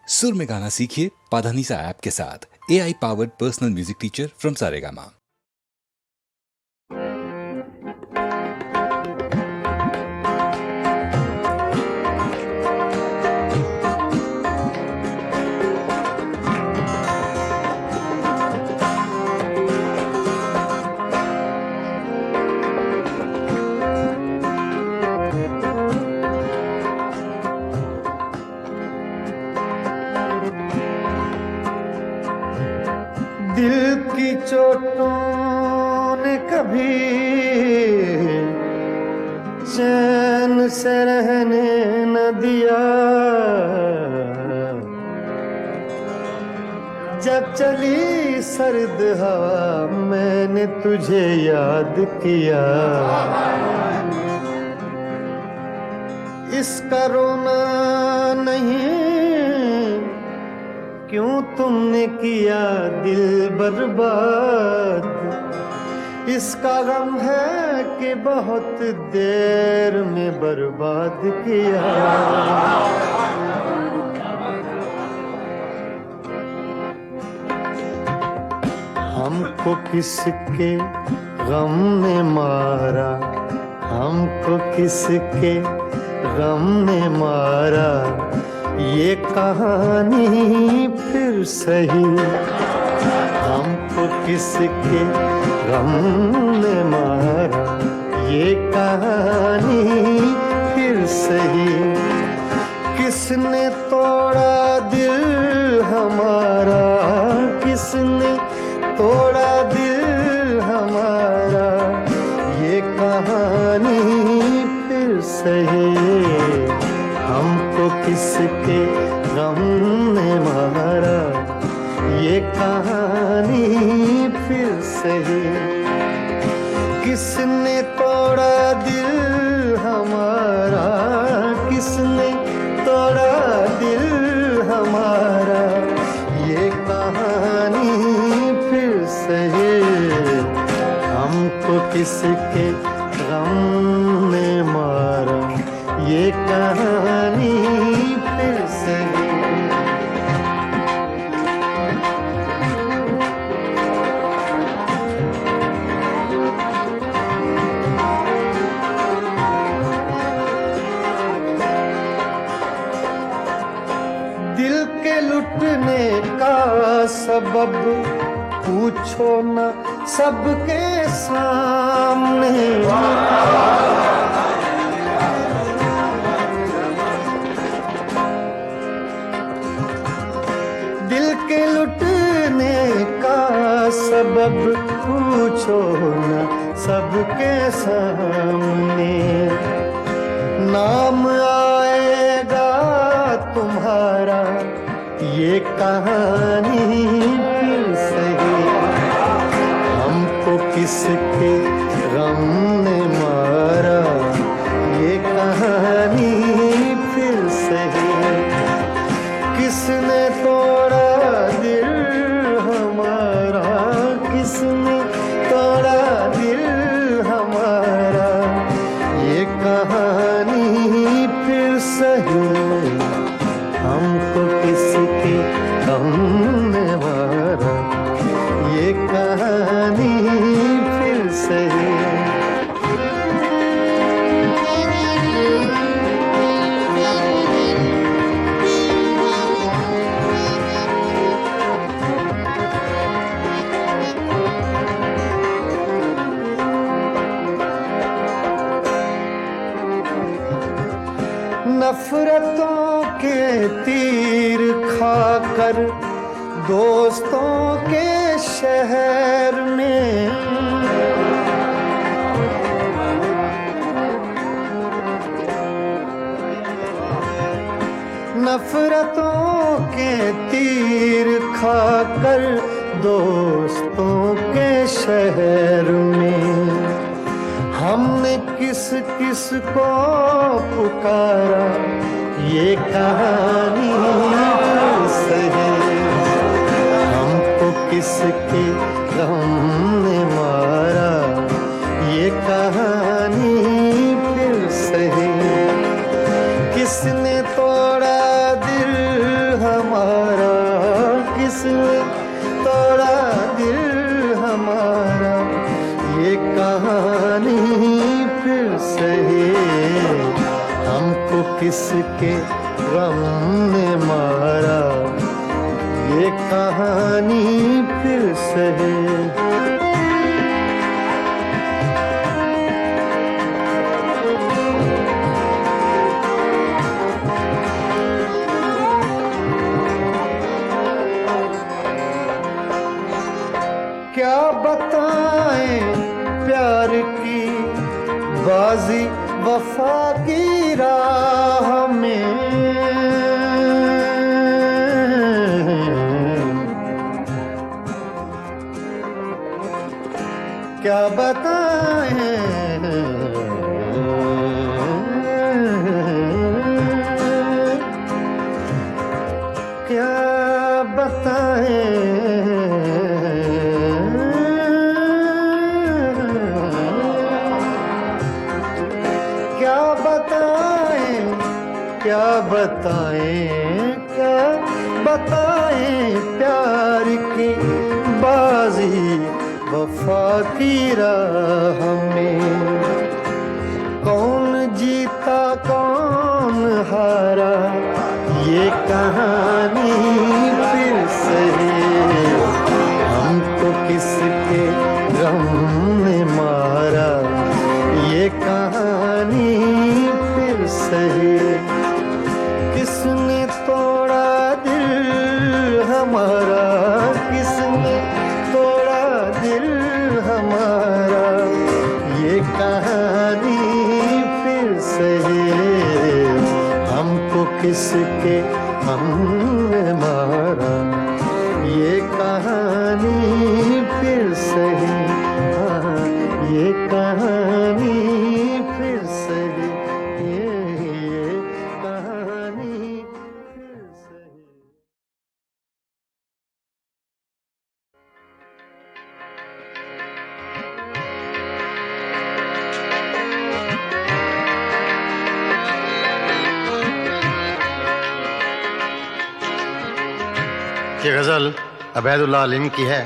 सुर में गाना सीखिए पाधानीसा ऐप के साथ। AI powered personal music teacher from Saregama. दिल की चोटों ने कभी चैन से रहने न दिया। जब चली सर्द हवा मैंने तुझे याद किया। इसका रोना नहीं क्यों तुमने किया दिल बर्बाद। इसका गम है कि बहुत देर में बर्बाद किया। हमको किसके गम ने मारा, हमको किसके गम ने मारा। ये कहानी फिर सही हमको किसके गम ने मारा। ये कहानी फिर सही किसने तोड़ा दिल हमारा, किसने तोड़ा दिल हमारा। ये कहानी फिर सही हमको किसके गम ने मारा। ये कहानी फिर सही किसने तोड़ा दिल हमारा, किसने तोड़ा दिल हमारा। ये कहानी फिर सही हमको किसके गम ने मारा। ये कहानी फिर सही दिल के लुटने का सबब पूछो न सबके सामने। दिल के लुटने का सबब पूछो न सबके सामने। नाम आएगा तुम्हारा ये कहानी फिर सही हमको किसके गम ने मारा। ये कहानी फिर सही किसने तोड़ा दिल हमारा, किसने तोड़ा दिल हमारा। ये कहानी फिर सही हमको किसके गम ने मारा। ये कहानी फिर सही नफरतों के तीर खाकर दोस्तों के शहर में। नफरतों के तीर खाकर दोस्तों के शहर में। हमने किस किस को पुकारा। ये कहानी सही हमको किसके गम ने मारा। ये कहानी फिर सही किसने तोड़ा दिल हमारा। किसके गम ने मारा, ये कहानी फिर से है। क्या बताएं प्यार की बाजी वफा की राह में, क्या बताएं क्या बताएं क्या बताएं क्या बताएं प्यार की बाजी वफा की राह में। कौन जीता कौन हारा, ये कहानी फिर से है। हमको किसके गम ने मारा, ये कहानी फिर से है। किसने तोड़ा दिल हमारा, किसने तोड़ा दिल हमारा, ये कहानी फिर से है। हमको किसके हमने मारा, ये कहानी फिर से है। हाँ, ये कहानी फिर से है। ये कहानी फिर से है। ये गज़ल अबैदुल्लाह अलीम की है,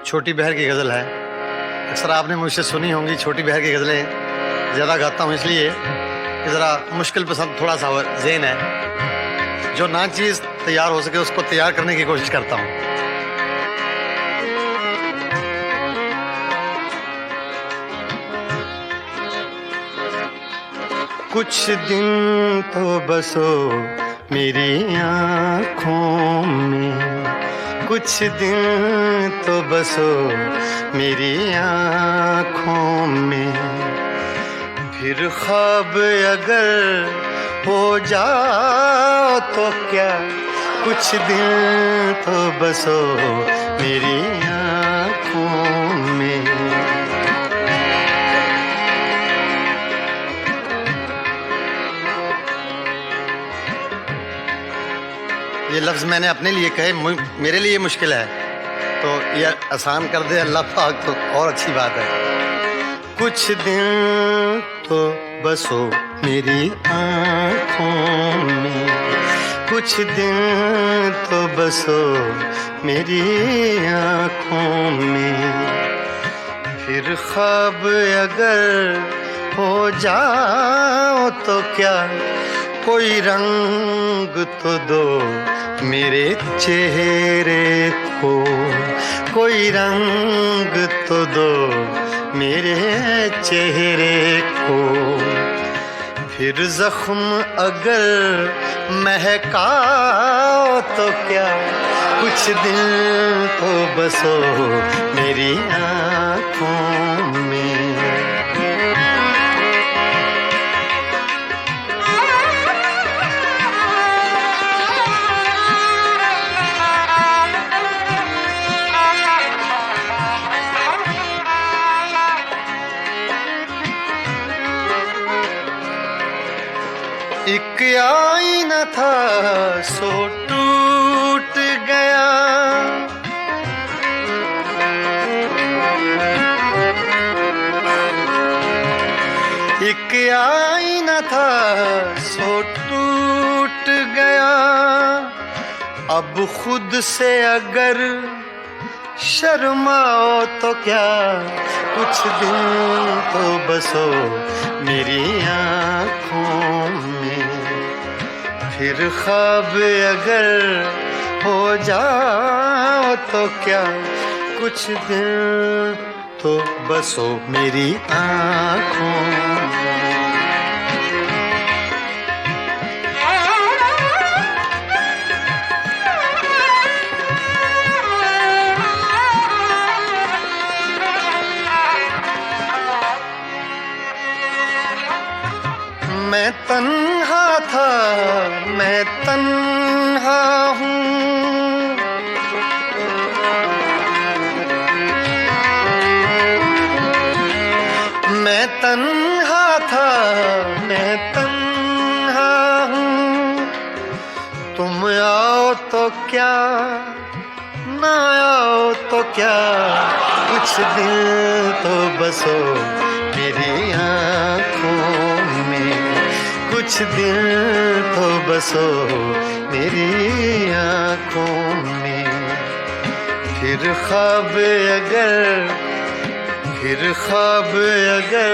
छोटी बहर की गज़ल है। अक्सर आपने मुझसे सुनी होंगी, छोटी बहर की गज़लें ज़्यादा गाता हूँ इसलिए कि ज़रा मुश्किल पसंद थोड़ा सा ज़हन है। जो ना चीज़ तैयार हो सके उसको तैयार करने की कोशिश करता हूँ। कुछ दिन तो बसो मेरी आँखों में, कुछ दिन तो बसो मेरी आँखों में, फिर ख्वाब अगर हो जाओ तो क्या, कुछ दिन तो बसो मेरी आँखों में। ये लफ्ज़ मैंने अपने लिए कहे, मेरे लिए मुश्किल है, तो ये आसान कर दे अल्लाह पाक तो और अच्छी बात है। कुछ दिन तो बसो मेरी आँखों में, कुछ दिन तो बसो मेरी आँखों में, फिर ख्वाब अगर हो जाओ तो क्या, कोई रंग तो दो मेरे चेहरे को, कोई रंग तो दो मेरे चेहरे को, फिर जख्म अगर महकाओ तो क्या, कुछ दिन तो बसो मेरी आँखों में। एक आईना था सो टूट गया, एक आईना था सो टूट गया, अब खुद से अगर शर्माओ तो क्या, कुछ दिन तो बसो मेरी आँखों में। फिर ख्वाब अगर हो जाओ तो क्या कुछ दिन तो बसो मेरी आँखों में। मैं तन्हा था, मैं तन्हा हूँ, मैं तन्हा था, मैं तन्हा हूँ। तुम आओ तो क्या, ना आओ तो क्या, कुछ दिन तो बसो मेरी आँखों में, कुछ दिन तो बसो मेरी आँखों में। फिर ख्वाब अगर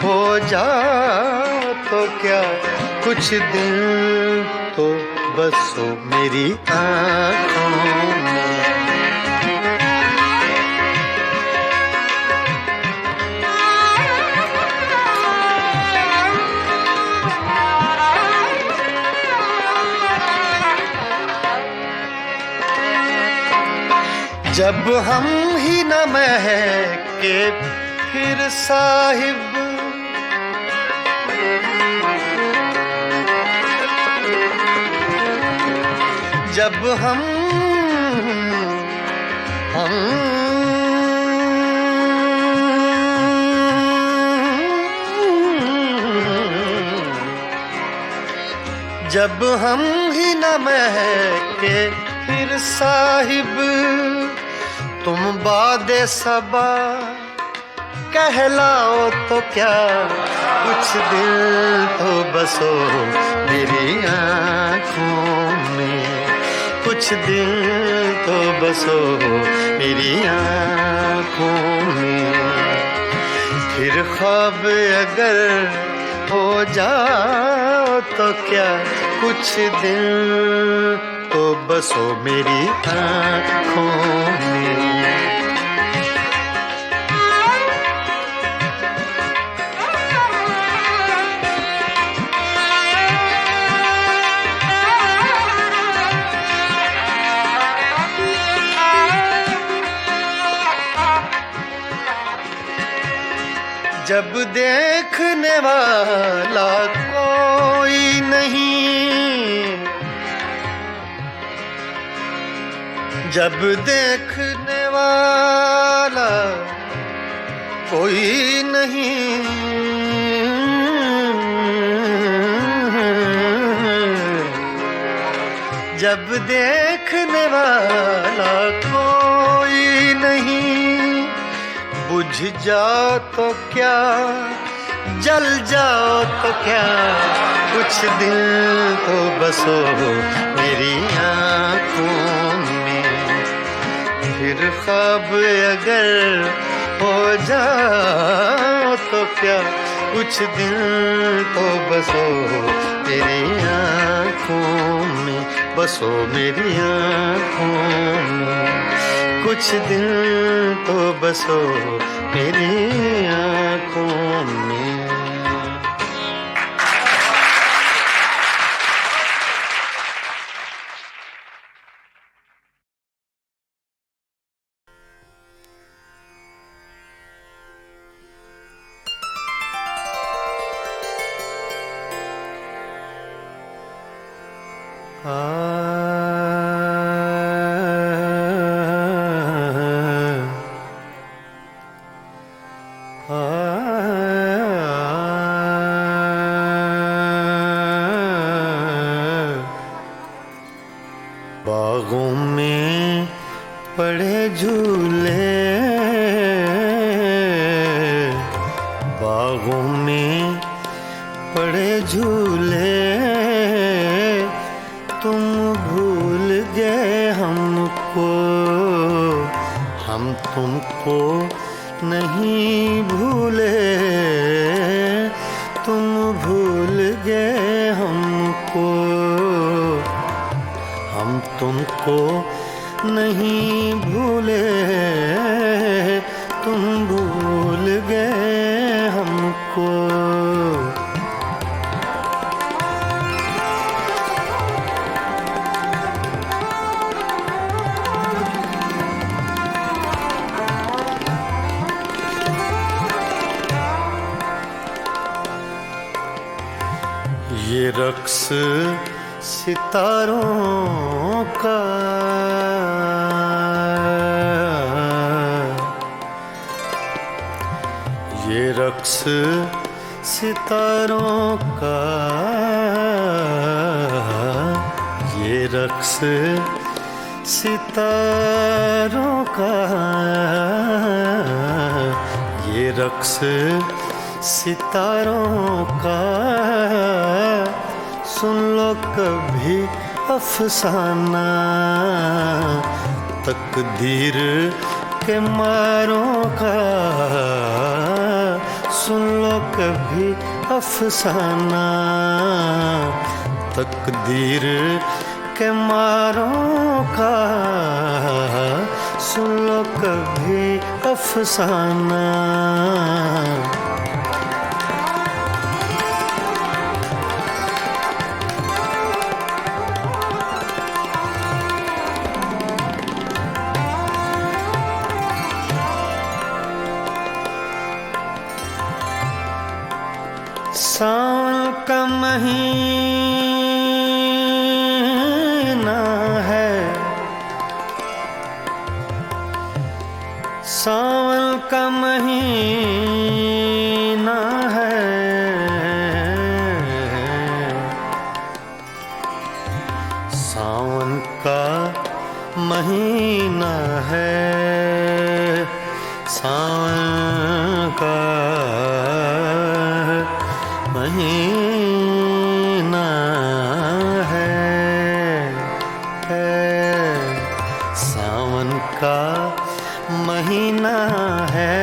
हो जाओ तो क्या कुछ दिन तो बसो मेरी आँखों में। जब हम ही न महके फिर साहिब, जब हम जब हम ही न महके फिर साहिब, तुम बादे सबा कहलाओ तो क्या कुछ दिल तो बसो मेरी आँखों में, कुछ दिल तो बसो मेरी आँखों में। फिर ख्वाब अगर हो जाओ तो क्या कुछ दिल तो बसो मेरी आँखों में। जब देखने वाला कोई नहीं, जब देखने वाला कोई नहीं, जब देखने वाला कोई नहीं, बुझ जाओ तो क्या, जल जाओ तो क्या, कुछ दिल तो बसो मेरी आँखों में। फिर ख्वाब अगर हो जाओ तो क्या कुछ दिल तो बसो मेरी आँखों में, बसो मेरी आँखों में। कुछ दिन तो बसो मेरी आँखों में। बागों में पड़े झूले, बागों में पड़े झूले, तुम भूल गए हमको, हम तुमको नहीं भूले, तुम भूल गए हमको। हम तुमको नहीं भूले, तुम भूल गए हमको। ये रक्स सितारों का, ये रक्स सितारों का, ये रक्स सितारों का, ये रक्स सितारों का, सुन लो कभी अफसाना, तकदीर के मारों का, सुन लो कभी अफसाना, तकदीर के मारों का, सुन लो कभी अफसाना। सावन का महीना है, सावन का महीना है, सावन का महीना है, सावन का महीना है, सावन का महीना है।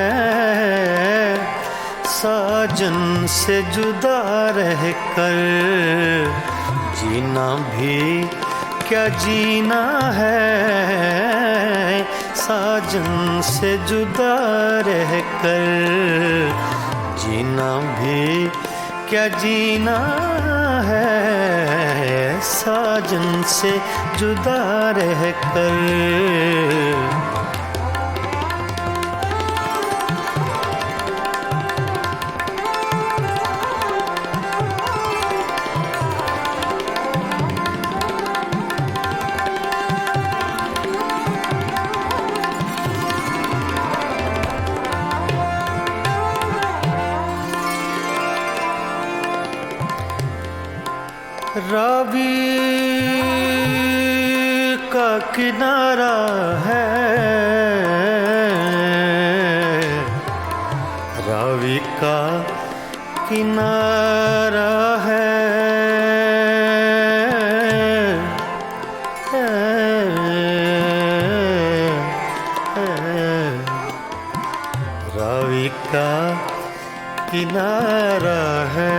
साजन से जुदा रहकर जीना भी क्या जीना है, साजन से जुदा रहकर जीना भी क्या जीना है, साजन से जुदा रहकर। रावी का किनारा है, रावी का किनारा है, रावी का किनारा है,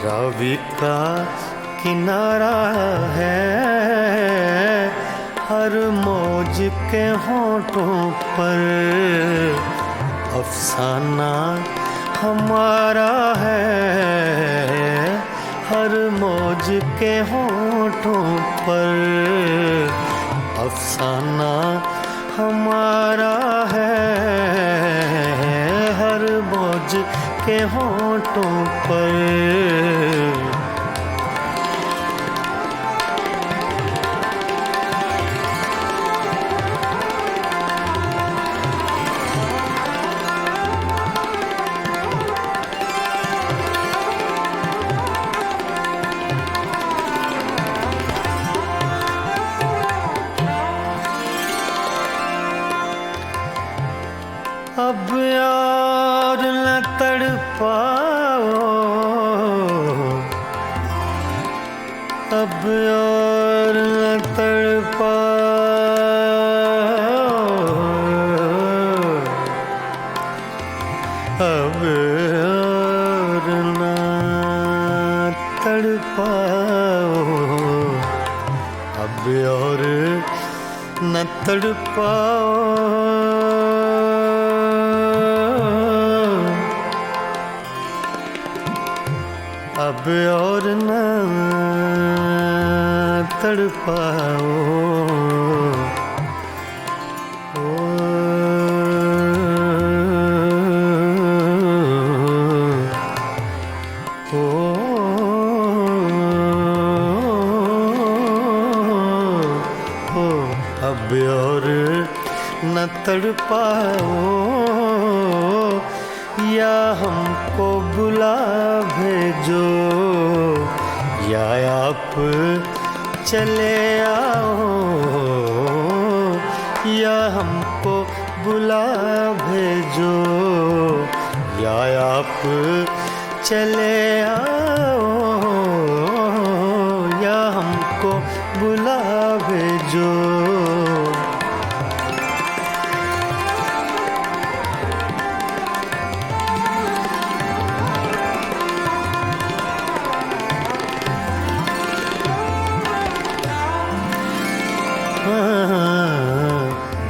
रावी का किनारा है। हर मौज के होठों पर अफसाना हमारा है, हर मौज के होठों पर अफसाना हमारा है, हर मौज के होठों पर। अब यार न तड़पाओ, अब यार न तड़पाओ, अब यार तड़पाओ, अब और न तड़पाओ। अब और न तड़पाओ, या हमको बुला भेजो, या आप चले आओ, या हमको बुला भेजो, या आप चले आओ, या हमको बुला भेजो।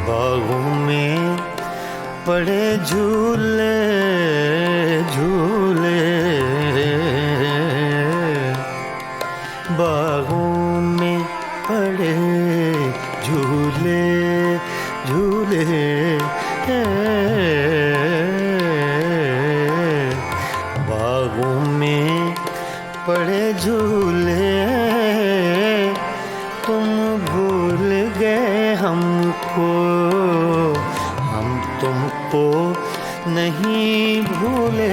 बागों में पड़े झूले झूले, बागों में पड़े झूले झूले, बागों में पड़े झूले, तुम भूल गए हमको, हम तुमको नहीं भूले,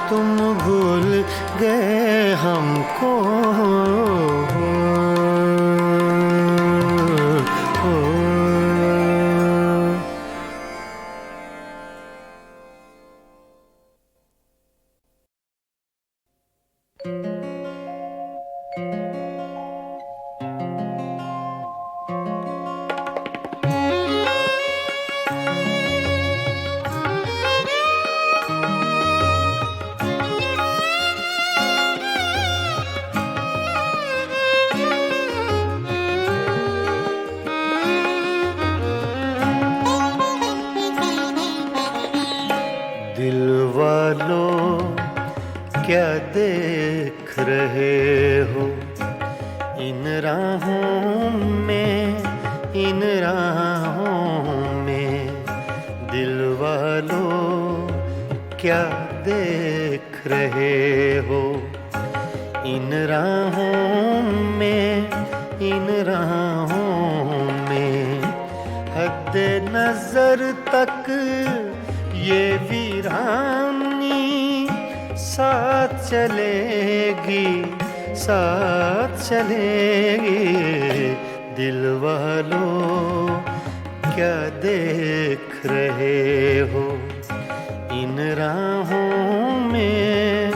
तुम भूल गए हमको। दिल वालों क्या देख रहे हो इन राहों में, इन राहों में, दिल वालों क्या देख रहे हो इन राहों में, इन राहों में, हद नजर तक ये वीरानी साथ चलेगी, साथ चलेगी। दिल वालों क्या देख रहे हो इन राहों में,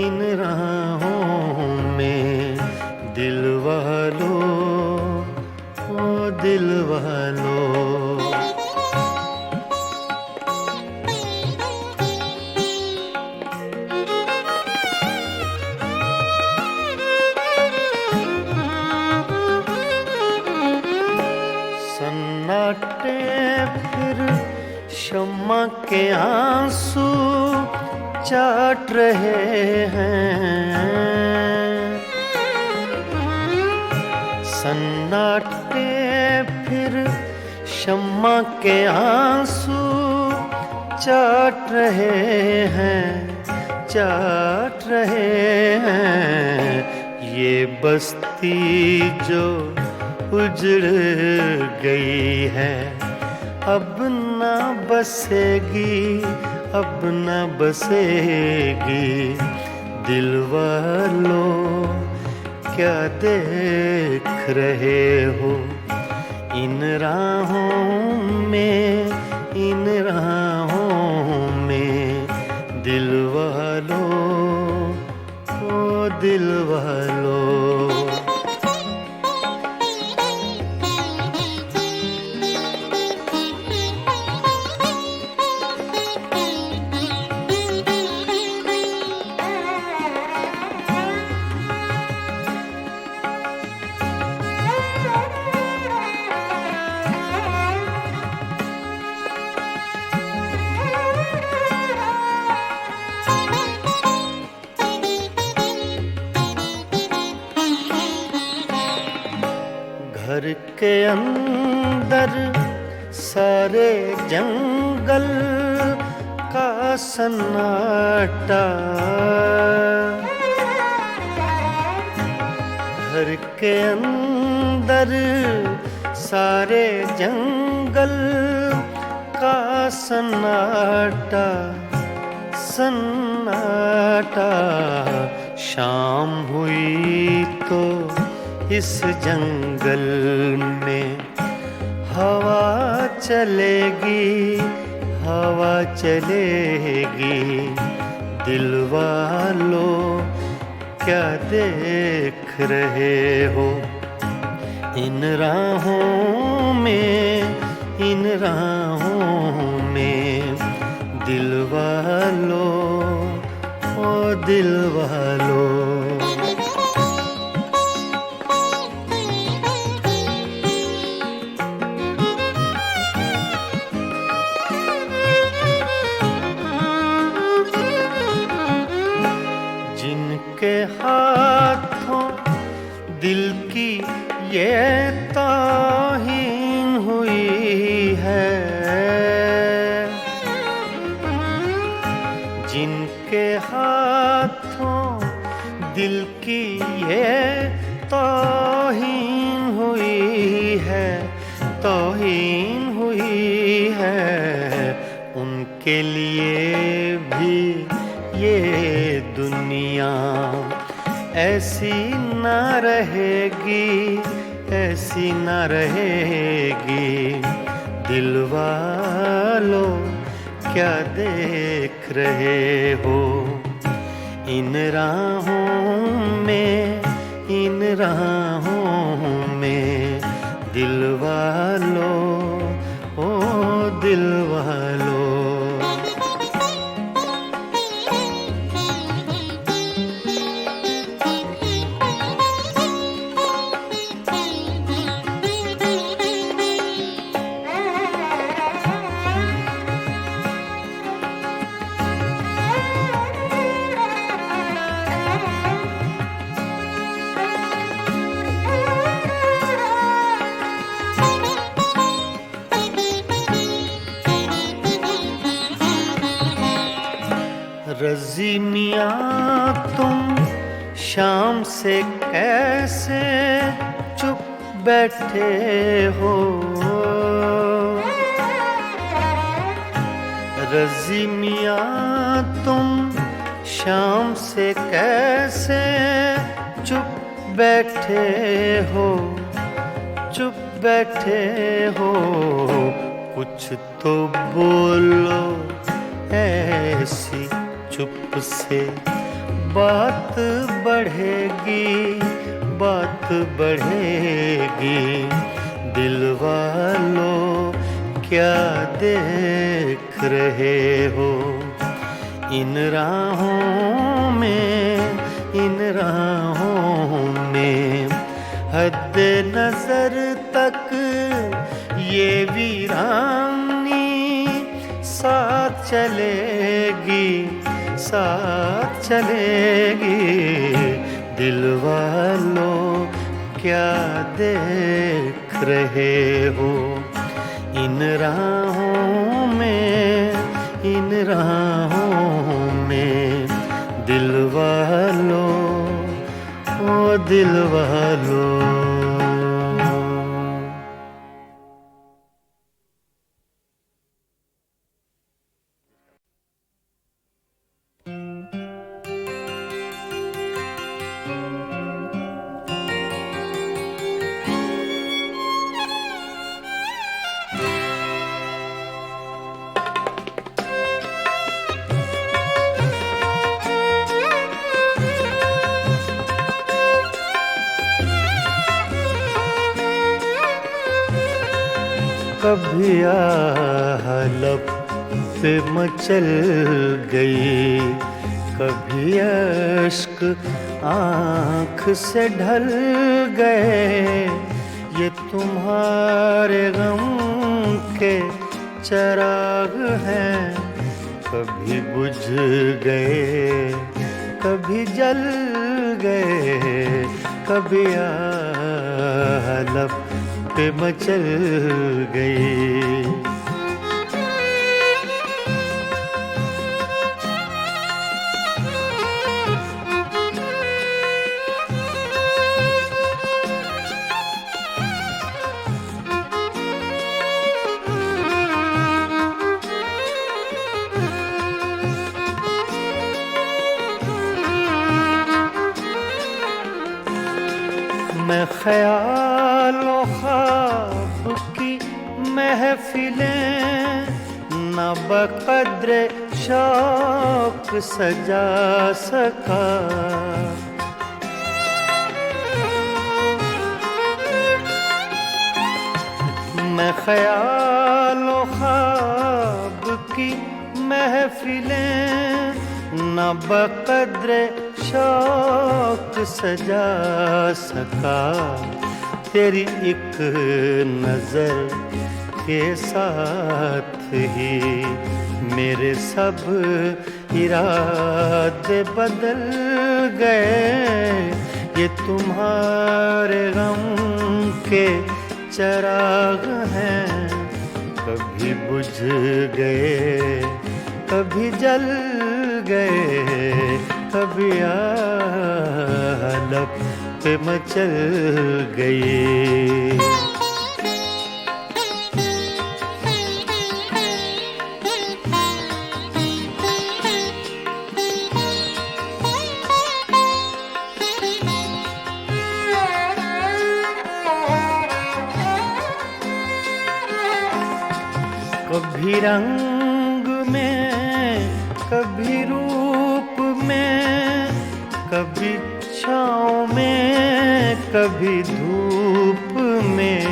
इन राहों में, दिल वालों, ओ दिल वालों। सन्नाटे फिर शम्मा के आंसू चाट रहे हैं, सन्नाटे फिर शम्मा के आंसू चाट रहे हैं, चाट रहे हैं। ये बस्ती जो उजड़ गई है अब ना बसेगी, अब ना बसेगी। दिल वालों क्या देख रहे हो इन राहों में, इन राहों में, दिल वालों, ओ दिल वालों। के अंदर सारे जंगल का सन्नाटा, घर के अंदर सारे जंगल का सन्नाटा, सन्नाटा। शाम हुई तो इस जंगल में हवा चलेगी, हवा चलेगी। दिल वालों क्या देख रहे हो इन राहों में, इन राहों में। दिल वालों, ओ दिल वालों। जिनके हाथों दिल की ये ताहीन हुई है, जिनके हाथों दिल की ये ताहीन हुई है, ताहीन हुई है। उनके लिए भी ये दुनिया ऐसी न रहेगी, ऐसी न रहेगी। दिल वालों क्या देख रहे हो इन राहों में, इन राहों में। दिल वालों, ओ दिल वालों। रज़ी मियाँ तुम शाम से कैसे चुप बैठे हो, रज़ी मियाँ तुम शाम से कैसे चुप बैठे हो, चुप बैठे हो। कुछ तो बोलो ऐसी चुप से बात बढ़ेगी, बात बढ़ेगी। दिल वालों क्या देख रहे हो इन राहों में, इन राहों में। हद नजर तक ये वीरानी साथ चलेगी, साथ चलेगी। दिल वालों क्या देख रहे हो इन राहों में, इन राहों में। दिल वालों, ओ दिल वालों। कभी लब पे मचल गई, कभी अश्क आँख से ढल गए। ये तुम्हारे गम के चिराग हैं, कभी बुझ गए कभी जल गए। कभी लब पे मचल गए। मैं ख्यालों ख्वाब की महफिलें न बक़द्र शौक सजा सका। मैं ख्यालों ख्वाब की महफिलें न बक़द्र शौक सजा सका। तेरी एक नजर के साथ ही मेरे सब इरादे बदल गए। ये तुम्हारे गम के चराग हैं, कभी बुझ गए कभी जल गए, कभी आलप पे मचल गए। कभी रंग में कभी रूप में, कभी छाँव में कभी धूप में।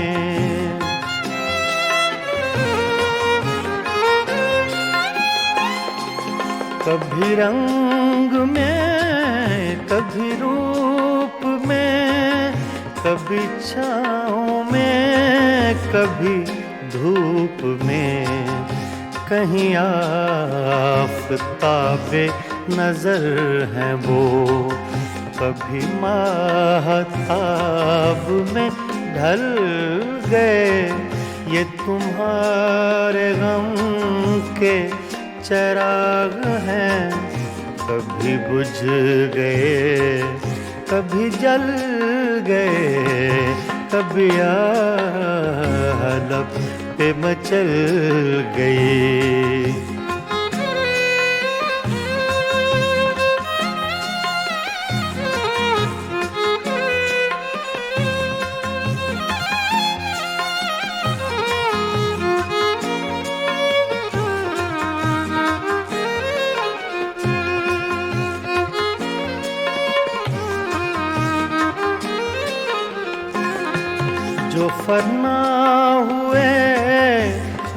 कभी रंग में कभी रूप में, कभी छाँव में कभी धूप में। कहीं आफ़ताबे नजर हैं वो, कभी माहताब में ढल गए। ये तुम्हारे गम के चराग हैं, कभी बुझ गए कभी जल गए, कभी आलप पे मचल गए। जो फना हुए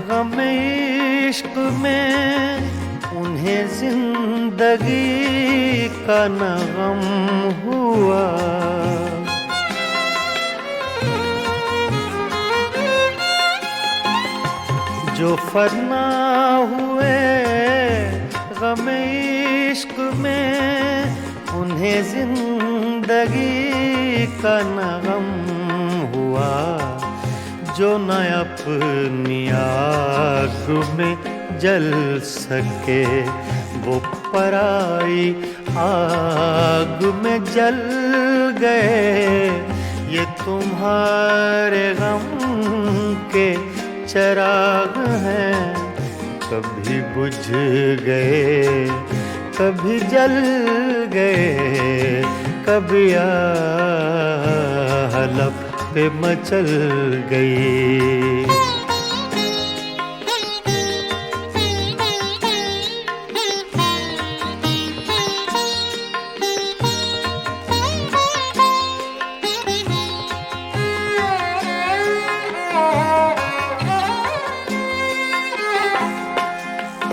गम इश्क में, उन्हें जिंदगी का न गम हुआ। जो फना हुए गम इश्क में, उन्हें जिंदगी का न गम हुआ। जो न अपनी आग में जल सके, वो पराई आग में जल गए। ये तुम्हारे गम के चराग हैं, कभी बुझ गए कभी जल गए, कभी आलप पे मचल गई।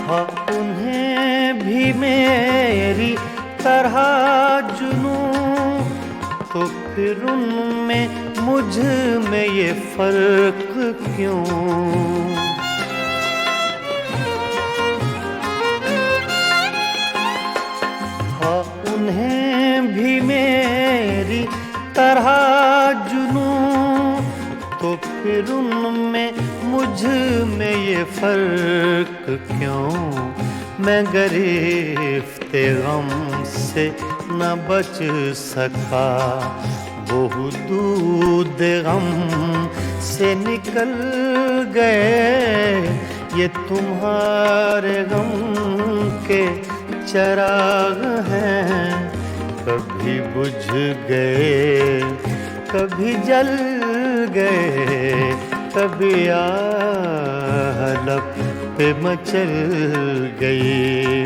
हाँ, उन्हें भी मेरी तरह जुनूं, तो फिर उनमें मुझ में ये फर्क क्यों। हाँ, उन्हें भी मेरी तरह जुनूं, तो फिर उनमें मुझ में ये फर्क क्यों? मैं गिरफ्ते गम से न बच सका, वो दूध गम से निकल गए। ये तुम्हारे गम के चिराग हैं, कभी बुझ गए कभी जल गए, कभी आह लब पे मचल गई,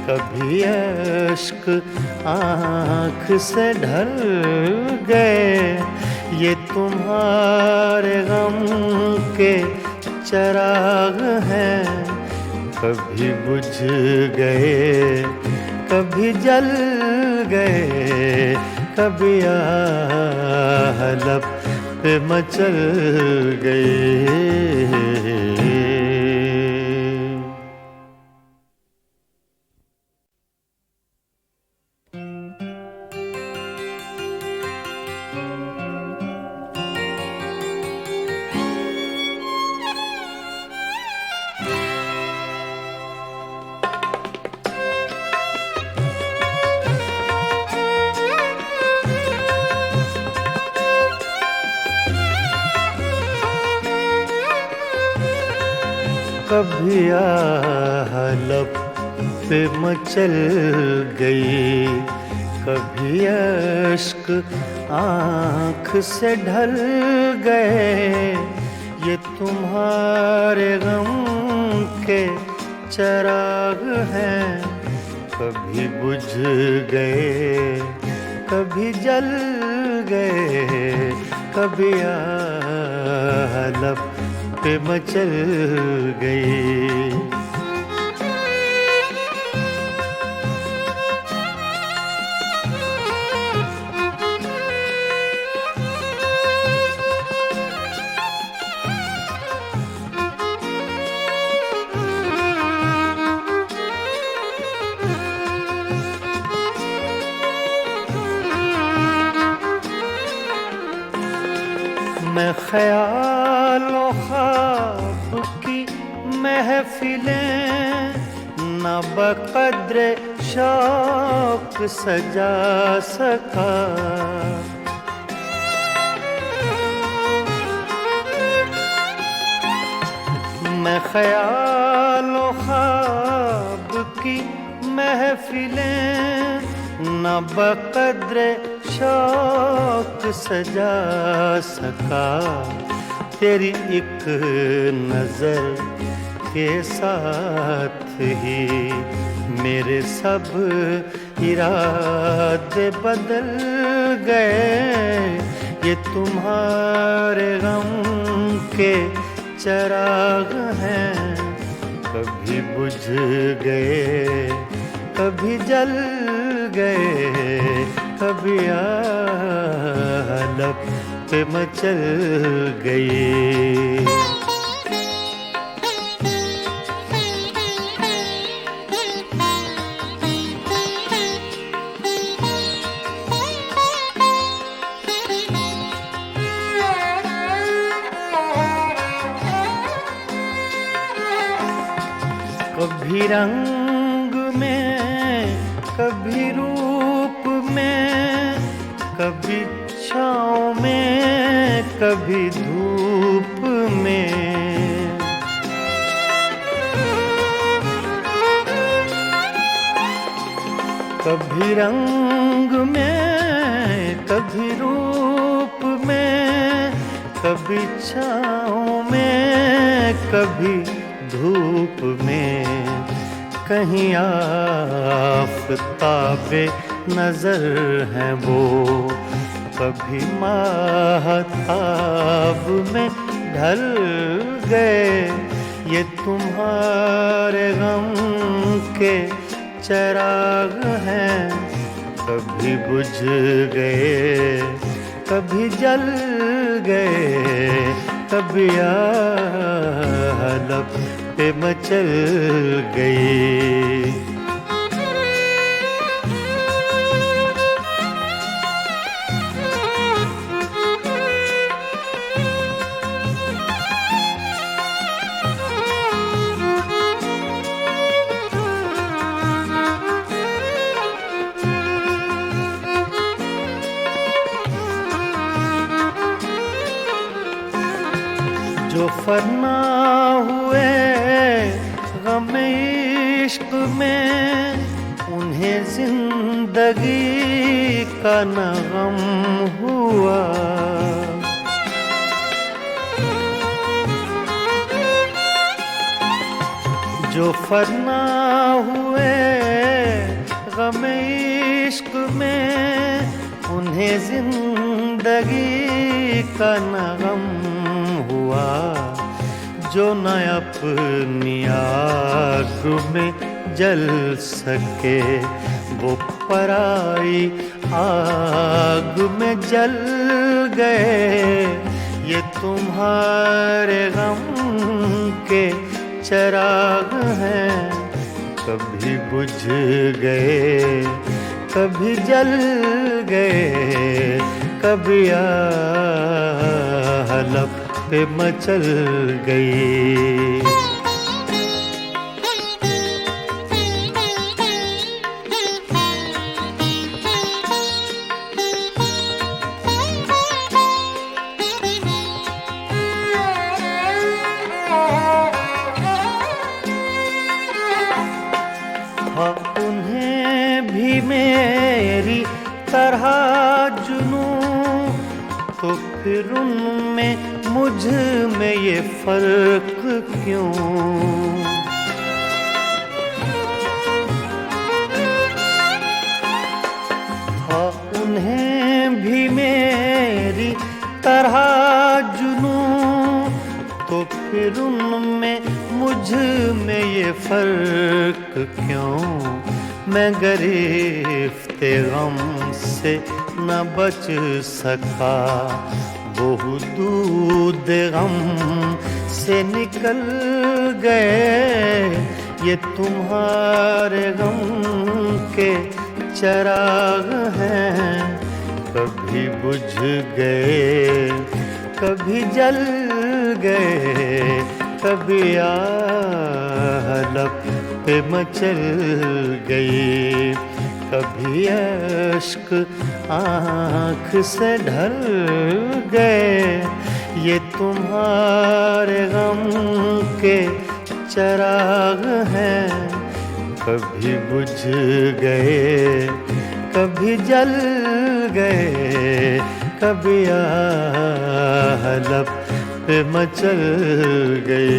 कभी अश्क आँख से ढल गए। ये तुम्हारे गम के चिराग हैं, कभी बुझ गए कभी जल गए, कभी आह लब पे मचल गए। कभी आह लब पे मचल गई, कभी अश्क आँख से ढल गए। ये तुम्हारे गम के चिराग हैं, कभी बुझ गए कभी जल गए, कभी आह लब पे मचल गई। मैं ख्यालों ख्वाब की महफिलें न बक़द्र शौक सजा सका। मैं ख्यालों ख्वाब की महफिलें न बक़द्र शौक सजा सका। तेरी एक नजर के साथ ही मेरे सब इरादे बदल गए। ये तुम्हारे गम के चिराग हैं, कभी बुझ गए कभी जल गए, कभी आह लब पे मचल गई। कभी रंग में कभी रूप में, कभी छाँव में कभी धूप में। कभी रंग में कभी रूप में, कभी छाँव में कभी धूप में। कहीं आफ़ताबे नजर हैं वो, कभी माहताब में ढल गए। ये तुम्हारे गम के चिराग हैं, कभी बुझ गए कभी जल गए, कभी आह लब पे मचल गई। फना हुए गम इश्क में, उन्हें जिंदगी का न गम हुआ। जो फना हुए गम इश्क में, उन्हें जिंदगी का न गम हुआ। जो न अपनी आग में जल सके, वो पराई आग में जल गए। ये तुम्हारे गम के चिराग हैं, कभी बुझ गए कभी जल गए, कभी आलम पे मचल गई। उन्हें भी मेरी तरह जुनूं, तो फिर उनमें मुझ में ये फर्क क्यों? हाँ, उन्हें भी मेरी तरह जुनूं, तो फिर उनमें मुझ में ये फर्क क्यों? मैं गिरफ्ते गम से न बच सका, वो दूध गम से निकल गए। ये तुम्हारे गम के चिराग हैं, कभी बुझ गए कभी जल गए, कभी आलम पे मचल गई, कभी अश्क आँख से ढल गए। ये तुम्हारे गम के चिराग हैं, कभी बुझ गए कभी जल गए, कभी आलम पे मचल गए।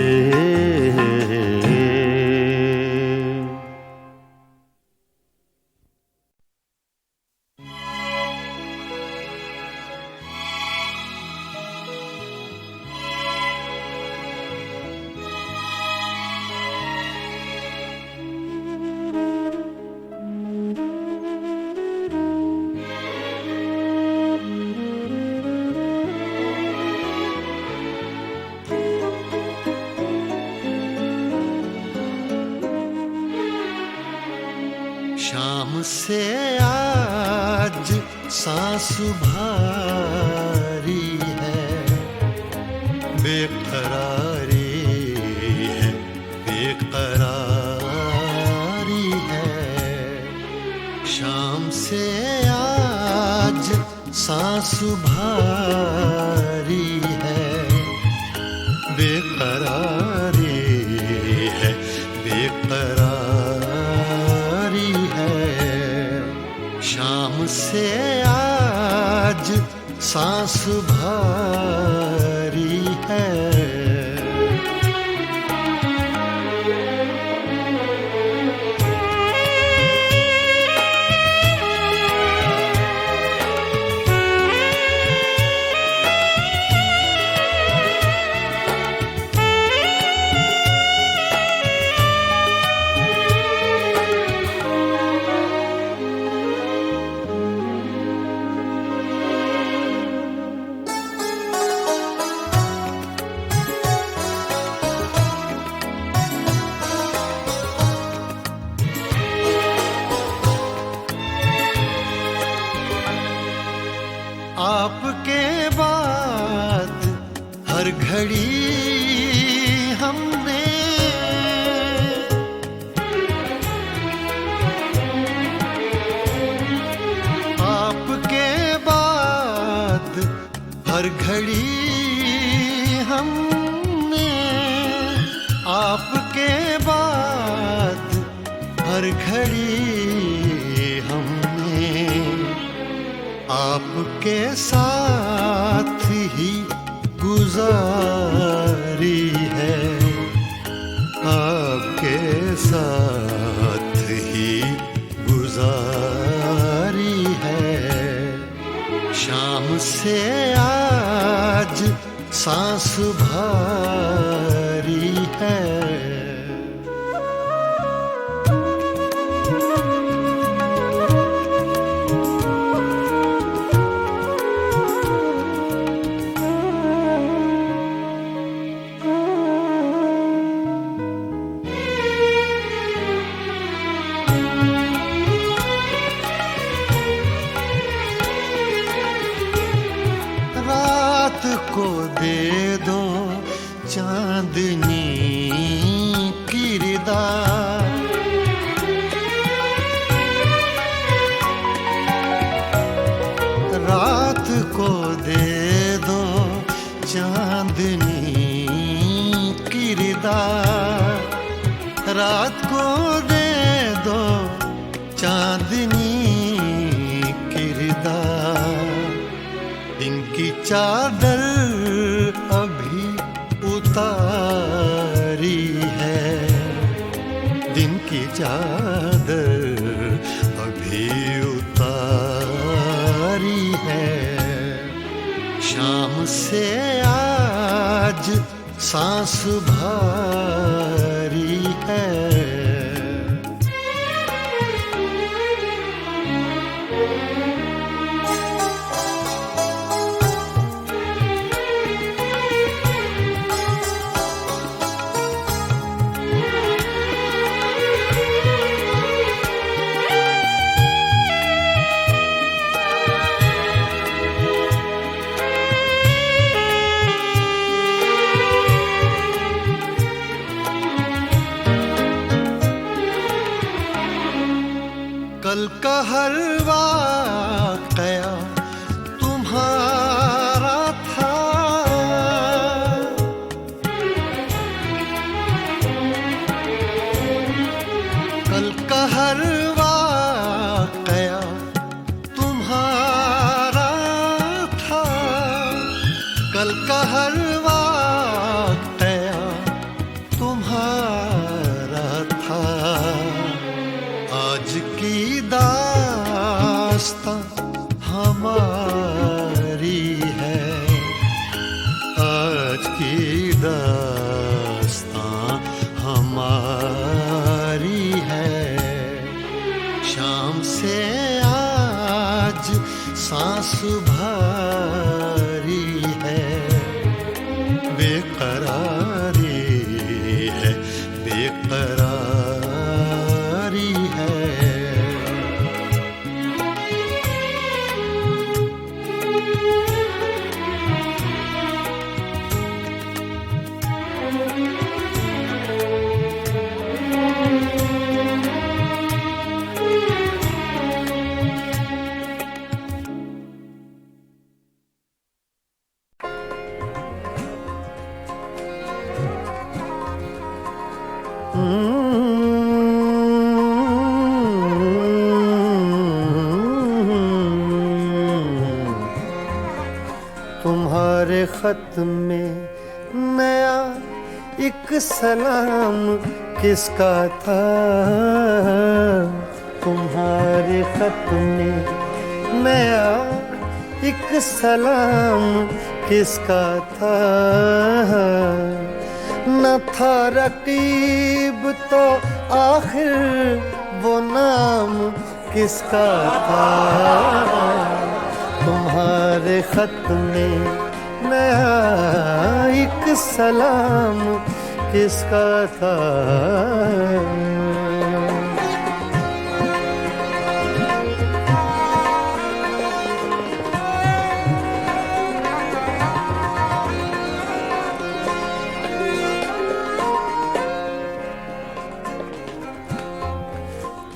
शाम से आज सांस भारी है, बेकरारी है, बेकरारी है। शाम से आज सांस भारी है, बेकरारी है, बेकरारी है। शाम से आज सांस भारी है। आपके बाद हर घड़ी हमने आपके बाद हर घड़ी हमने घड़ी हमने आपके साथ ही गुजारी है, आपके साथ ही गुजारी है। शाम से आज सांस भारी है। रात को दे दो चांदनी किरदार, रात को दे दो चांदनी किरदार, रात को दे दो चांदनी किरदार। दिन की चादर अभी उतारी है, दिन की चादर अभी उतारी है। शाम से आज सांस भारी है। कल का हर वाक़या तुम्हारा था, कल का हर वाक़या तुम्हारा था, कल का हर वाक़या तुम्हारा था। आज की दास्तां हमारी है, आज की दास्तां हमारी है। शाम से आज सांस भारी है, बेकरारी है, बेकरारी है। तुम्हारे खत में नया एक सलाम किसका था, तुम्हारे खत में नया एक सलाम किसका था। न था रकीब तो आखिर वो नाम किसका था। तुम्हारे खत में नया एक सलाम किसका था।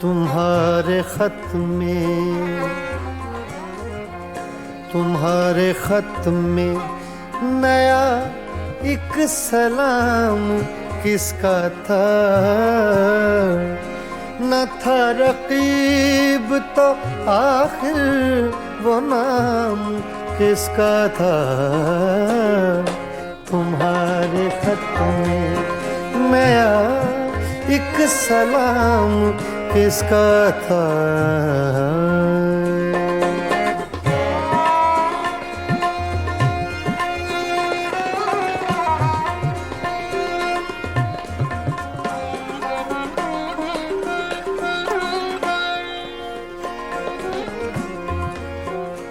तुम्हारे खत में नया एक सलाम किसका था। न था रकीब तो आखिर वो नाम किसका था। तुम्हारे खत में नया एक सलाम किसका था।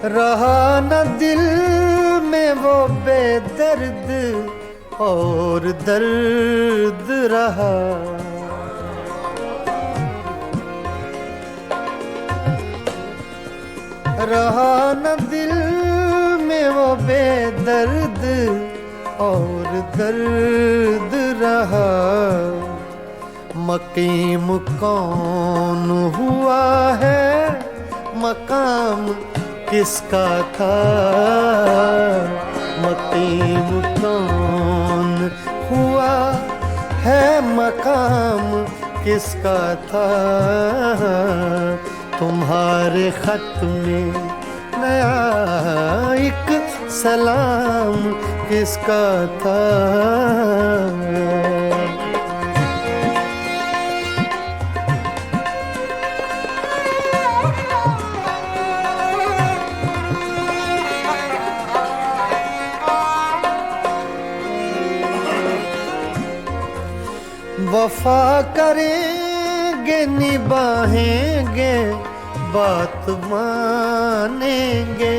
रहा न दिल में वो बेदर्द और दर्द रहा। रहा न दिल में वो बेदर्द और दर्द रहा। मकीम कौन हुआ है, मकाम किसका था। मकीम कौन हुआ है, मकाम किसका था। तुम्हारे खत में नया एक सलाम किसका था। वफा करेंगे निभाएंगे बात मानेंगे।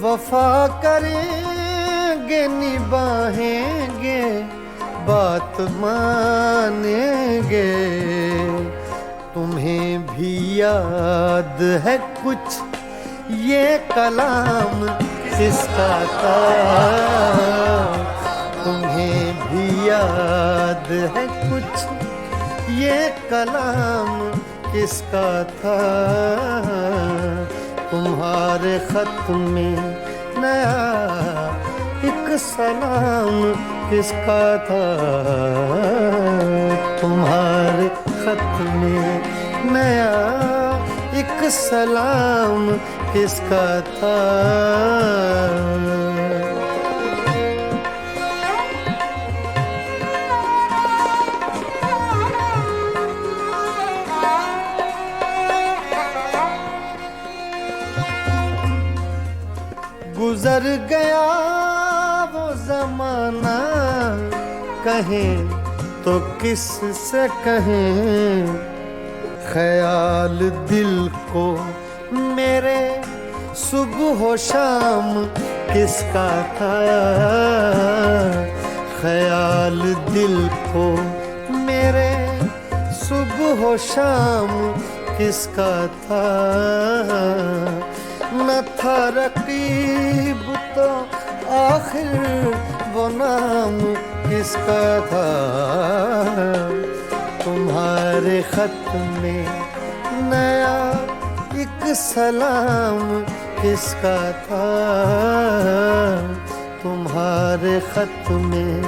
वफा करेंगे निभाएंगे बात मानेंगे। तुम्हें भी याद है कुछ ये कलाम किसका था। तुम्हें भी याद है कुछ ये कलाम किसका था। तुम्हारे खत में नया एक सलाम किसका था। तुम्हारे खत में नया एक सलाम किसका था। गुजर गया वो जमाना, कहें तो किस से कहें। ख्याल दिल को मेरे सुबह शाम किसका था। ख्याल दिल को मेरे सुबह शाम किसका था। न था रकीब तो आखिर वो नाम किसका था। तुम्हारे खत में नया एक सलाम किसका था। तुम्हारे खत में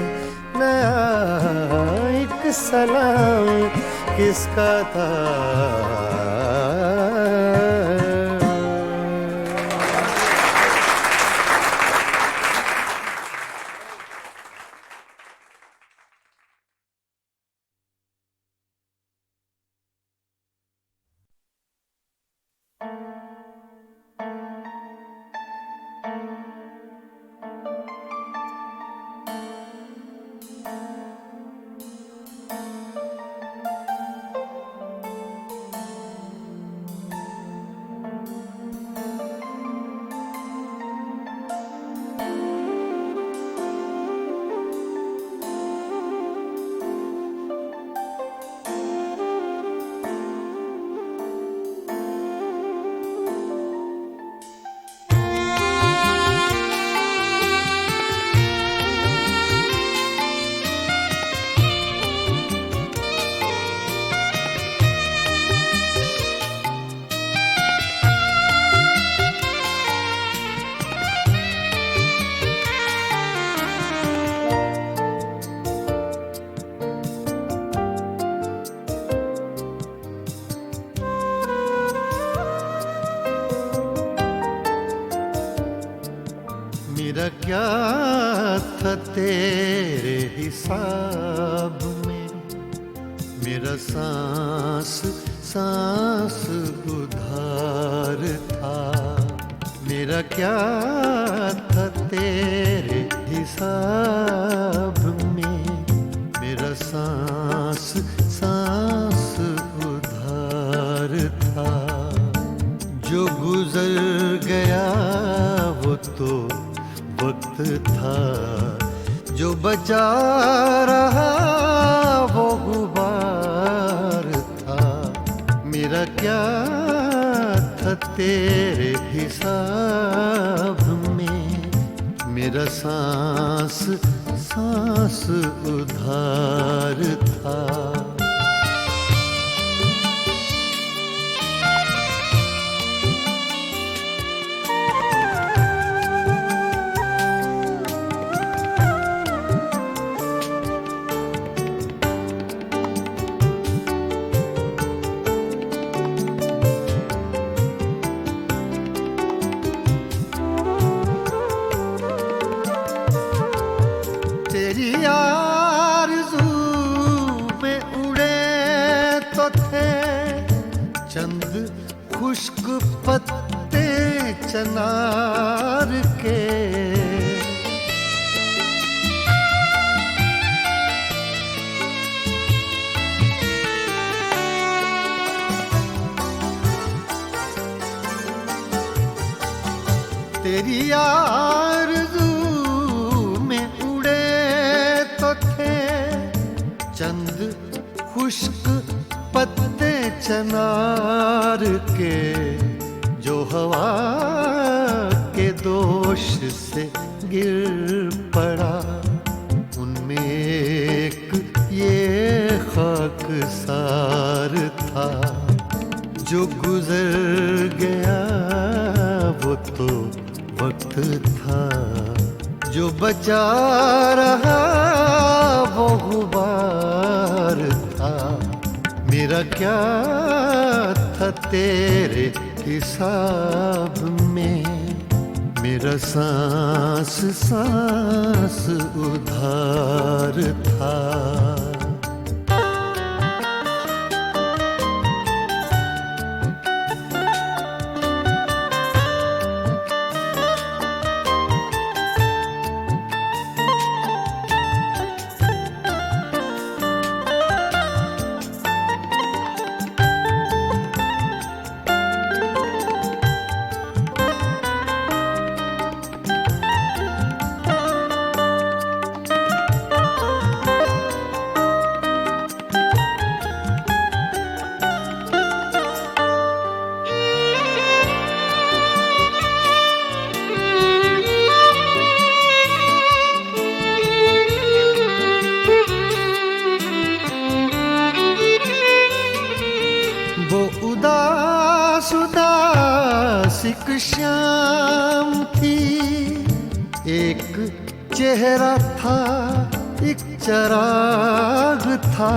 नया एक सलाम किसका था। था तेरे हिसाब में, मेरा सांस सांस उधार था। मेरा क्या था तेरे हिसाब में, मेरा सांस सांस उधार था। जो गुजर गया वो तो वक्त था, जो बचा रहा वो गुबार था। मेरा क्या था तेरे हिसाब में, मेरा सांस सांस उधार था। तेरी आरज़ू में उड़े तो थे चंद खुश्क पत्ते चनार के। तेरी आरज़ू में उड़े तो थे चंद खुश्क पत्ते चनार के, जो हवा के दोष से गिर पड़ा। उनमें एक ये खाकसार था, जो गुजर गया वो तो वक्त था, जो बचा रहा वो गुबार था। मेरा क्या था तेरे हिसाब में, मेरा सांस सांस उधार था। वो उदास उदास एक शाम थी, एक चेहरा था एक चराग था।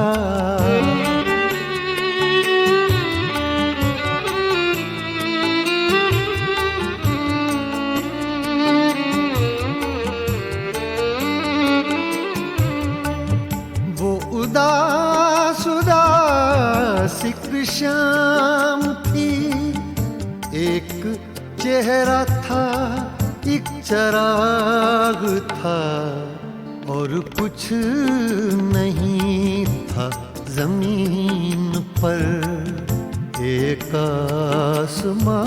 वो उदास उदास एक शाम थी, एक चेहरा था एक चराग था। और कुछ नहीं था जमीन पर, एक आसमां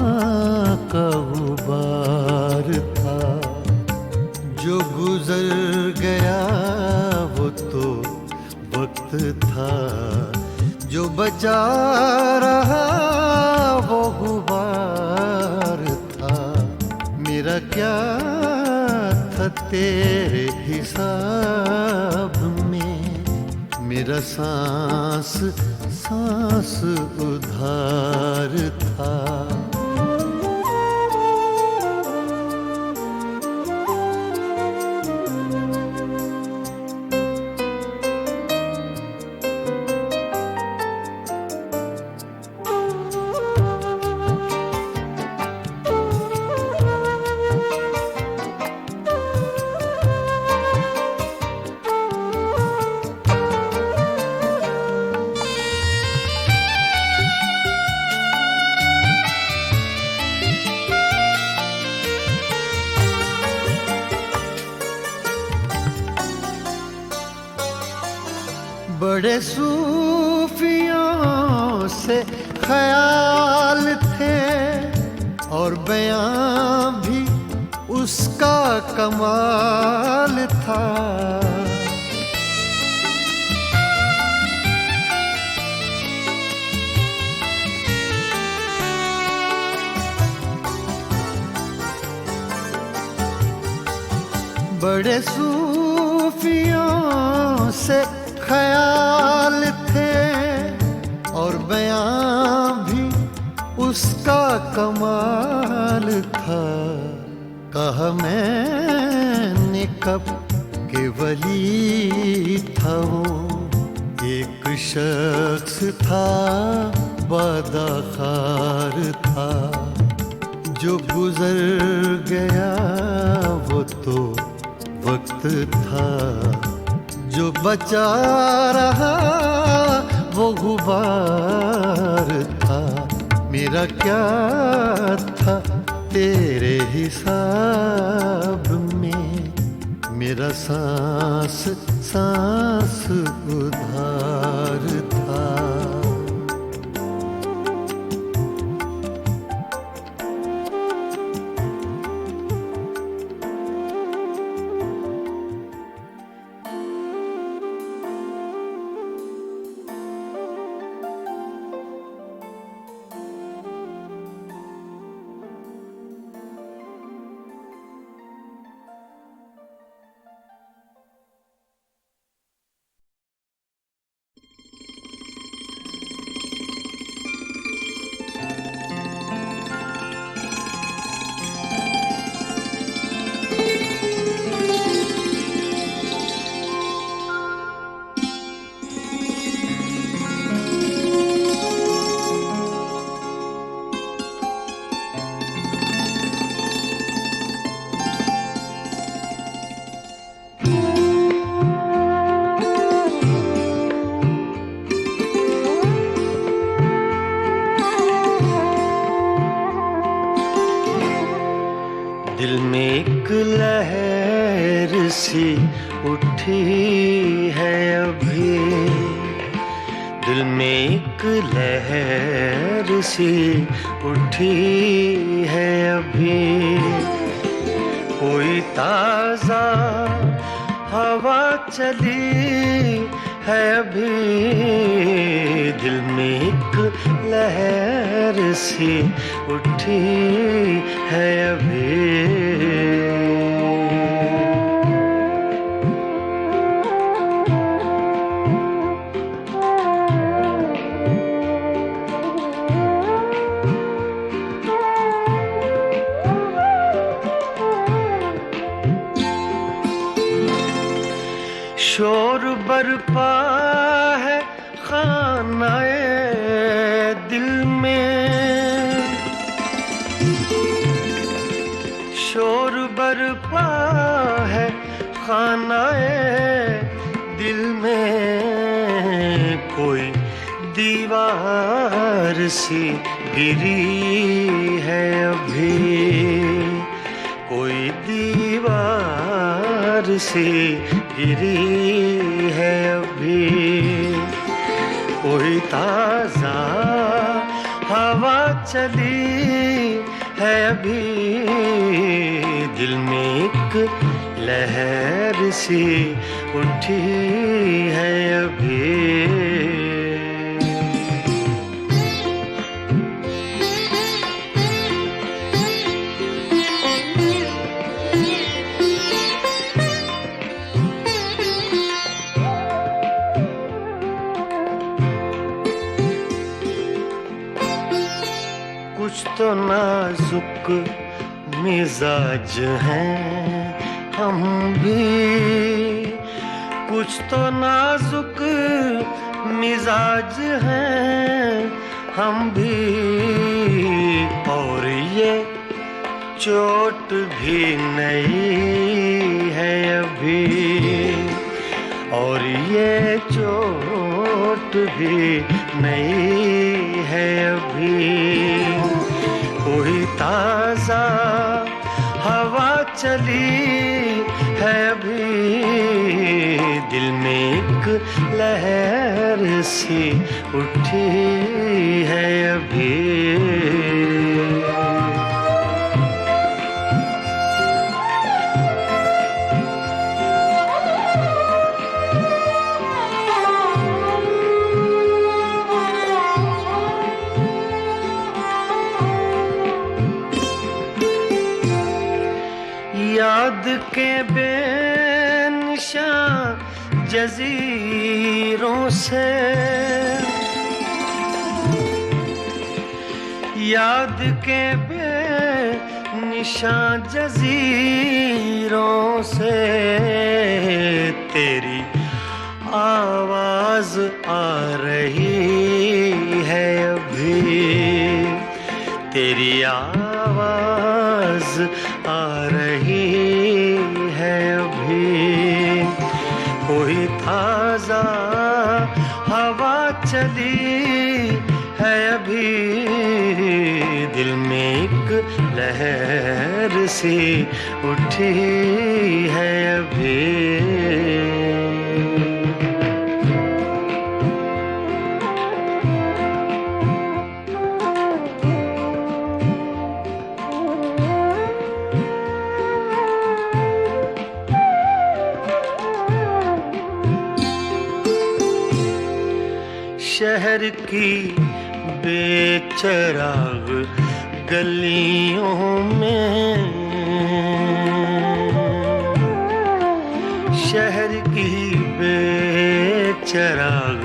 का गुबार था। जो गुजर गया वो तो वक्त था, जो बचा रहा वो गुबार था। मेरा क्या था तेरे हिसाब में, मेरा सांस सांस उधार था। बड़े सूफियों से ख्याल थे और बयां भी उसका कमाल था। बड़े सूफियों से ख्याल थे और बयां भी उसका कमाल था। कहा मैंने कब के वली था वो, एक शख्स था बदखार था, जो गुजर गया वो तो वक्त था, जो बचा रहा वो गुबार था। मेरा क्या था तेरे हिसाब में, मेरा सांस सांस उधार था। दिल में एक लहर सी उठी है अभी, दिल में एक लहर सी उठी है अभी। कोई ताज़ा हवा चली है अभी, दिल में एक लहर सी उठी है अभी। शोर बरपा है खानाए दिल में, शोर बरपा है खानाए दिल में। कोई दीवार सी गिरी है अभी, कोई दीवार सी गिरी है अभी। कोई ताज़ा हवा चली है अभी, दिल में एक लहर सी उठी है अभी। कुछ तो नाजुक मिजाज हैं हम भी, कुछ तो नाजुक मिजाज हैं हम भी। और ये चोट भी नई है अभी, और ये चोट भी नई है अभी। कोई ताज़ा हवा चली है अभी, दिल में एक लहर सी उठी है अभी। याद के बेनिशान जजीरों से, याद के बेनिशान जजीरों से तेरी आवाज आ रही है अभी, तेरी आवाज आ रही है अभी। कोई ताजा हवा चली है अभी, दिल में एक लहर सी उठी है अभी। शहर की बेचराग गलियों में, शहर की बेचराग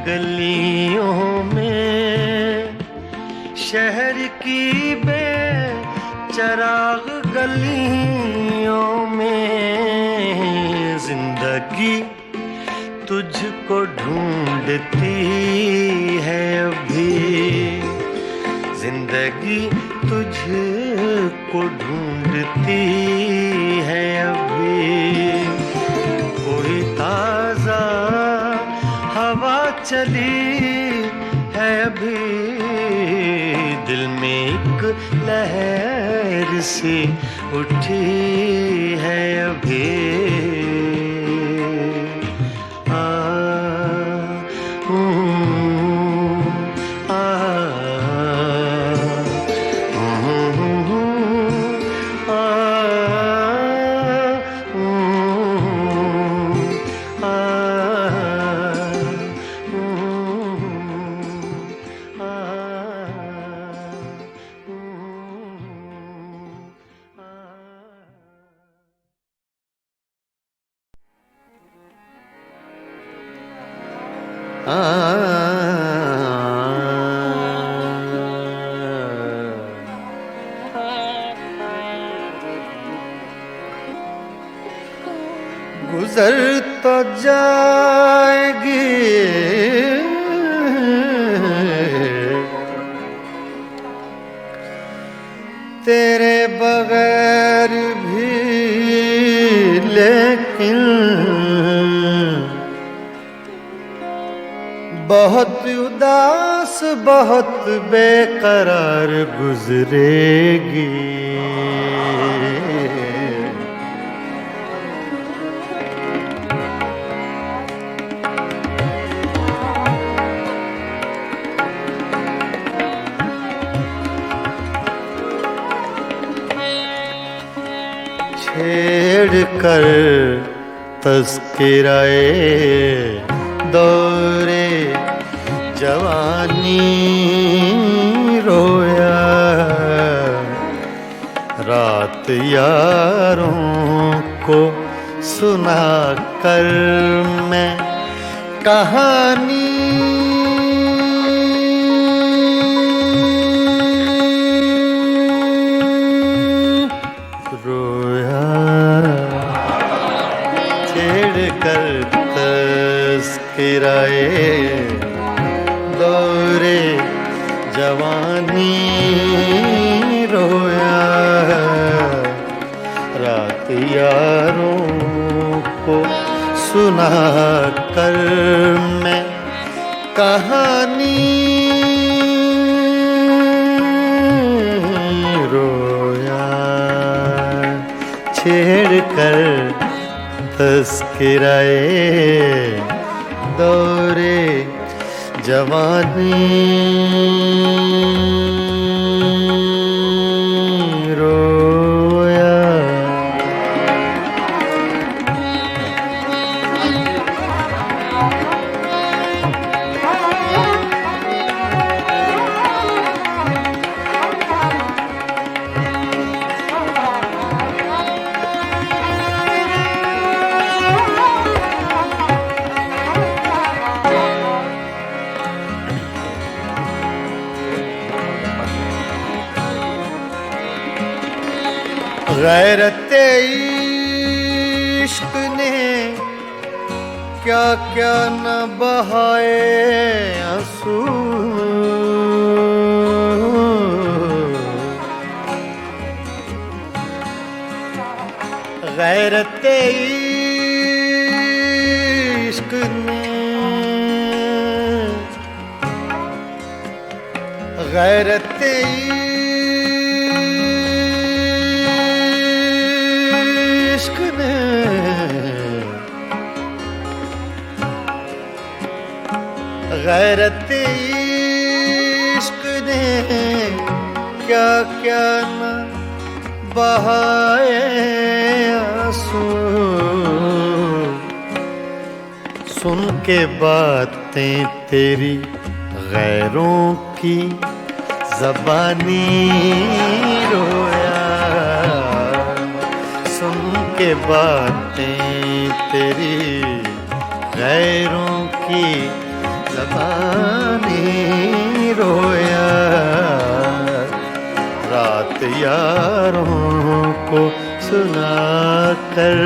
गलियों में, शहर की बेचराग गलियों में जिंदगी तुझको ढूंढती है अभी, जिंदगी तुझको ढूंढती है अभी। कोई ताजा हवा चली है अभी, दिल में एक लहर सी उठी है अभी। गुजर तो जाएगी तेरे बगैर भी, लेकिन बहुत उदास बहुत बेकरार गुजरेगी। छेड़ कर तज़किराए दौरे जवानी रोया, रात यारों को सुना कर मैं कहानी, रोया छेड़ कर तज़किराए दौरे जवानी रोया, रात यारों को सुना कर मैं कहानी, रोया छेड़ कर तस्किराए दौरे जवानी रोया। गैरते इश्क ने क्या क्या न बहाए आंसू, गैरते इश्क ने गैरते इश्क ने गैरते इश्क ने क्या क्या न बहाए आंसू। सुन के बातें तेरी गैरों की ज़बानी रोया। सुन के बातें तेरी गैरों की ज़बानी रोया। रात यारों को सुना कर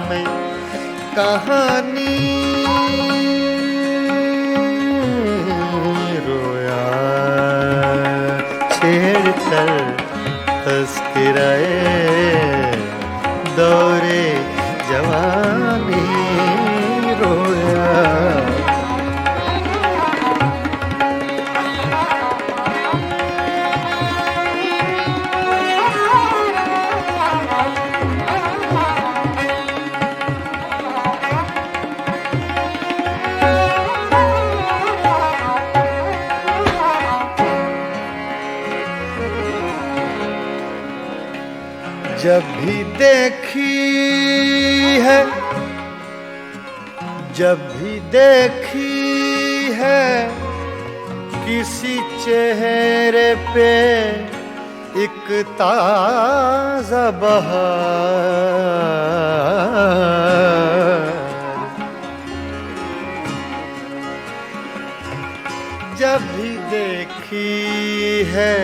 मैं कहानी रोया। छेड़ कर तस्किराए दौरे जवानी रोया। जब भी देखी है, जब भी देखी है किसी चेहरे पे एक ताज़ा बहार, जब भी देखी है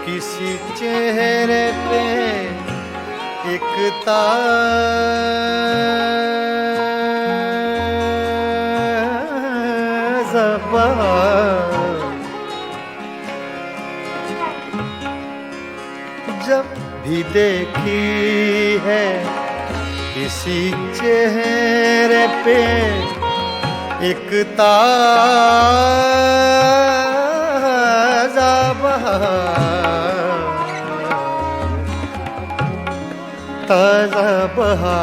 किसी चेहरे पे एक ताज़ा बहार, जब भी देखी है किसी चेहरे पे एक ताज़ा बहार, ताज़ा बहार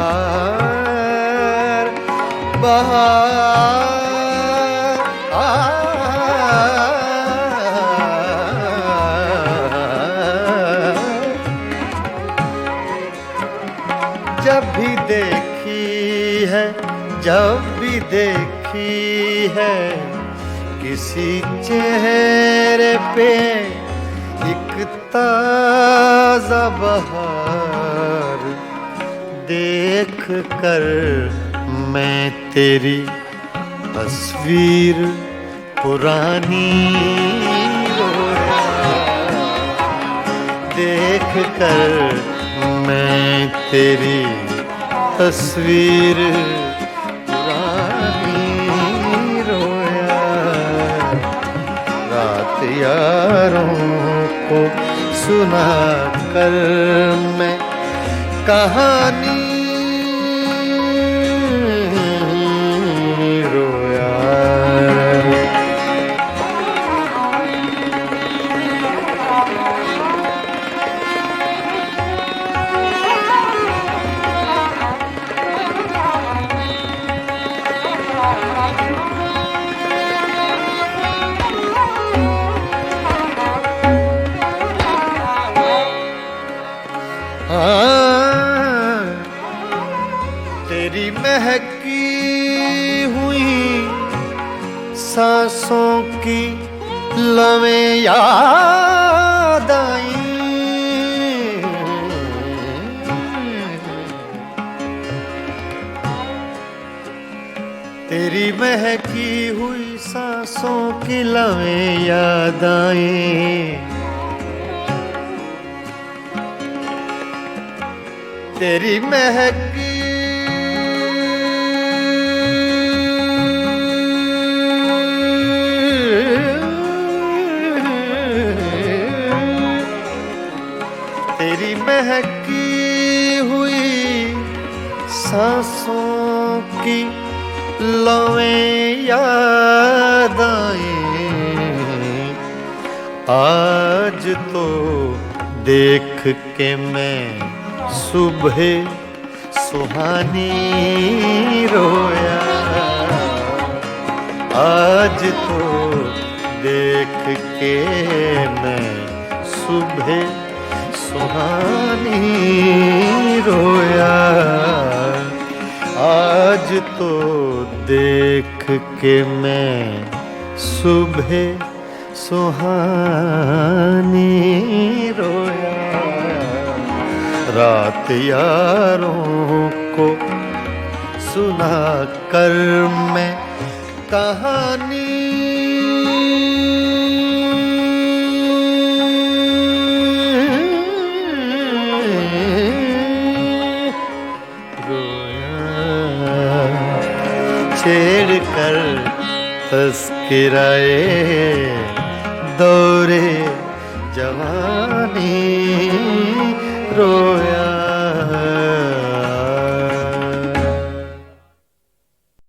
जब भी देखी है, जब भी देखी है किसी चेहरे पे एक ताज़ा बहार, देख कर मैं तेरी तस्वीर पुरानी रोया। देख कर मैं तेरी तस्वीर पुरानी रोया। रात यारों को सुना कर मैं कहानी रोया। तेरी महकी हुई सांसों की लवें याद आई, तेरी महकी हुई सांसों की लवें याद आई, तेरी महकी तेरी महकी हुई सांसों की लवें याद आई, आज तो देख के मैं सुबह सुहानी रोया, आज तो देख के मैं सुबह सुहानी रोया, आज तो देख के मैं सुबह सुहानी रोया, रात यारों को सुना कर मैं कहानी छेड़ कर तस्किराए दौरे जवानी रोया।